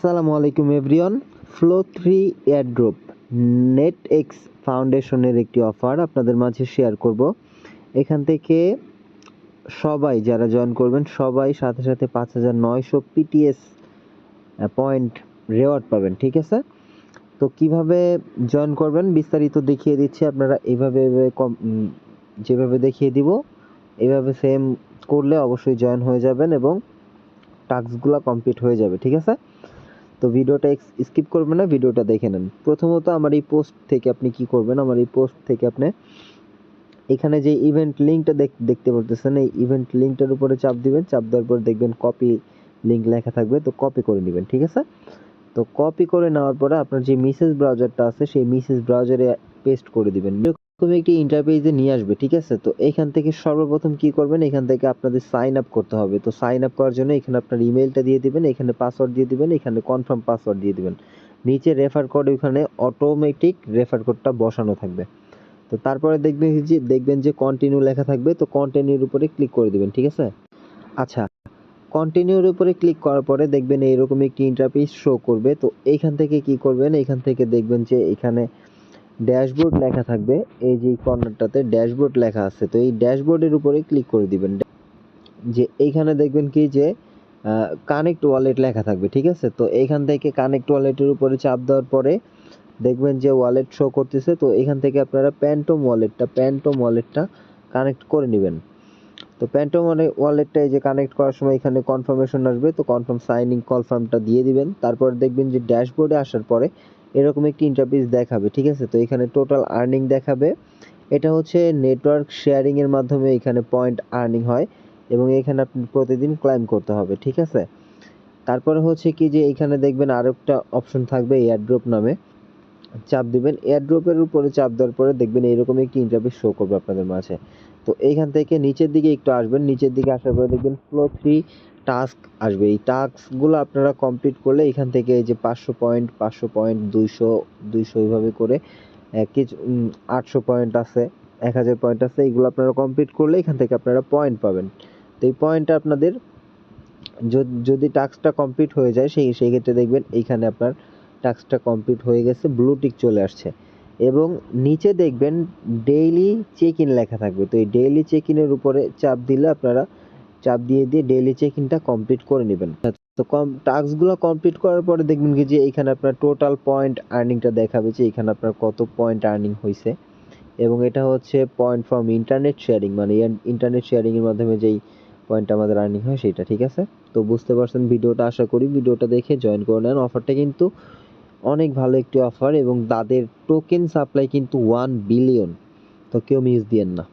আসসালামু আলাইকুম everyone. Flow 3 airdrop NetX ফাউন্ডেশনের একটি অফার আপনাদের মাঝে শেয়ার করব। এখান থেকে সবাই যারা জয়েন করবেন সবাই সাথে সাথে 5900 পিটিএস পয়েন্ট রেওয়ার্ড পাবেন, ঠিক আছে? তো কিভাবে জয়েন করবেন বিস্তারিত দেখিয়ে দিচ্ছি। আপনারা এইভাবে যেভাবে দেখিয়ে দিব এইভাবে সেম করলে অবশ্যই জয়েন হয়ে যাবেন এবং টাস্কগুলো কমপ্লিট হয়ে যাবে, ঠিক আছে? তো ভিডিওটা স্কিপ করবেন না, ভিডিওটা দেখে নেন। প্রথমত আমার এই পোস্ট থেকে আপনি কি করবেন, আমার এই পোস্ট থেকে আপনি এখানে যে ইভেন্ট লিঙ্কটা দেখতে পারতেছেন, এই ইভেন্ট লিঙ্কটার উপরে চাপ দিবেন। চাপ দেওয়ার পর দেখবেন কপি লিঙ্ক লেখা থাকবে, তো কপি করে নেবেন, ঠিক আছে? তো কপি করে নেওয়ার পরে আপনার যে মেসেজ ব্রাউজারটা আছে সেই মেসেজ ব্রাউজারে পেস্ট করে দিবেন। এরকম একটি ইন্টারফেসে নিয়ে আসবে, ঠিক আছে? তো এখান থেকে সর্বপ্রথম কি করবেন, এখান থেকে আপনাদের সাইন আপ করতে হবে। তো সাইন আপ করার জন্য এখানে আপনার ইমেলটা দিয়ে দিবেন, এখানে পাসওয়ার্ড দিয়ে দিবেন, এখানে কনফার্ম পাসওয়ার্ড দিয়ে দিবেন। নিচে রেফার কোড, ওখানে অটোমেটিক রেফার কোডটা বসানো থাকবে। তো তারপরে দেখবেন যে কন্টিনিউ লেখা থাকবে, তো কন্টিনিউর উপরে ক্লিক করে দিবেন, ঠিক আছে? আচ্ছা, কন্টিনিউর উপরে ক্লিক করার পরে দেখবেন এইরকম একটি ইন্টারফেস শো করবে। তো এইখান থেকে কি করবেন, এইখান থেকে দেখবেন যে এখানে ড্যাশবোর্ড লেখা থাকবে। এই যে কর্নারটাতে ড্যাশবোর্ড লেখা আছে, তো এই ড্যাশবোর্ডের উপরে ক্লিক করে দিবেন। যে এইখানে দেখবেন কি যে কানেক্ট ওয়ালেট লেখা থাকবে, ঠিক আছে? তো এইখান থেকে কানেক্ট ওয়ালেটের উপরে চাপ দেওয়ার পরে দেখবেন যে ওয়ালেট শো করতেছে। তো এখান থেকে আপনারা প্যান্টম ওয়ালেটটা কানেক্ট করে নেবেন। তো প্যান্টম ওয়ালেটটা এই যে কানেক্ট করার সময় এখানে কনফার্মেশন আসবে, তো কনফার্ম সাইনিং কনফার্মটা দিয়ে দিবেন। তারপর দেখবেন যে ড্যাশবোর্ডে আসার পরে এরকম একটি ইন্টারফেস দেখাবে, ঠিক আছে? তো এখানে টোটাল আর্নিং দেখাবে। এটা হচ্ছে নেটওয়ার্ক শেয়ারিং এর মাধ্যমে এখানে পয়েন্ট আর্নিং হয় এবং এখানে আপনি প্রতিদিন ক্লাইম করতে হবে, ঠিক আছে? তারপরে হচ্ছে কি যে এখানে দেখবেন আরেকটা অপশন থাকবে এয়ারড্রপ নামে, চাপ দিবেন। এয়ারড্রপের উপরে চাপ দেওয়ার পরে দেখবেন এরকম একটি ইন্টারফেস শো করবে আপনাদের মাঝে। তো এইখান থেকে নিচের দিকে একটু আসবেন, নিচের দিকে আসার পরে দেখবেন ফ্লো 3 টাস্ক আসবে। এই টাস্কগুলো আপনারা কমপ্লিট করলে এখান থেকে এই যে 500 পয়েন্ট 200 এইভাবে করে কিছু 800 পয়েন্ট আছে, 1000 পয়েন্ট আছে, এগুলো আপনারা কমপ্লিট করলে এখান থেকে আপনারা পয়েন্ট পাবেন। তো এই পয়েন্টটা আপনাদের যদি টাস্কটা কমপ্লিট হয়ে যায় সেই ক্ষেত্রে দেখবেন এইখানে আপনার টাস্কটা কমপ্লিট হয়ে গেছে, ব্লু টিক চলে আসছে এবং নিচে দেখবেন ডেইলি চেক ইন লেখা থাকবে। তো এই ডেইলি চেক ইনের উপরে চাপ দিলে আপনারা চাপ দিয়ে ডেইলি চেক ইনটা কমপ্লিট করে নেবেন। তো টাস্কগুলো কমপ্লিট করার পরে দেখবেন কি যে এখানে আপনার টোটাল পয়েন্ট আর্নিংটা দেখাবে যে এখানে আপনার কত পয়েন্ট আর্নিং হয়েছে এবং এটা হচ্ছে পয়েন্ট ফ্রম ইন্টারনেট শেয়ারিং, মানে ইন্টারনেট শেয়ারিং এর মাধ্যমে যেই পয়েন্ট আমাদের আর্নিং হয় সেটা, ঠিক আছে? তো বুঝতে পারছেন ভিডিওটা, আশা করি ভিডিওটা দেখে জয়েন করে নেন। অফারটা কিন্তু অনেক ভালো একটি অফার এবং তাদের টোকেন সাপ্লাই কিন্তু 1 বিলিয়ন, তো কেউ মিস দিয়েন না।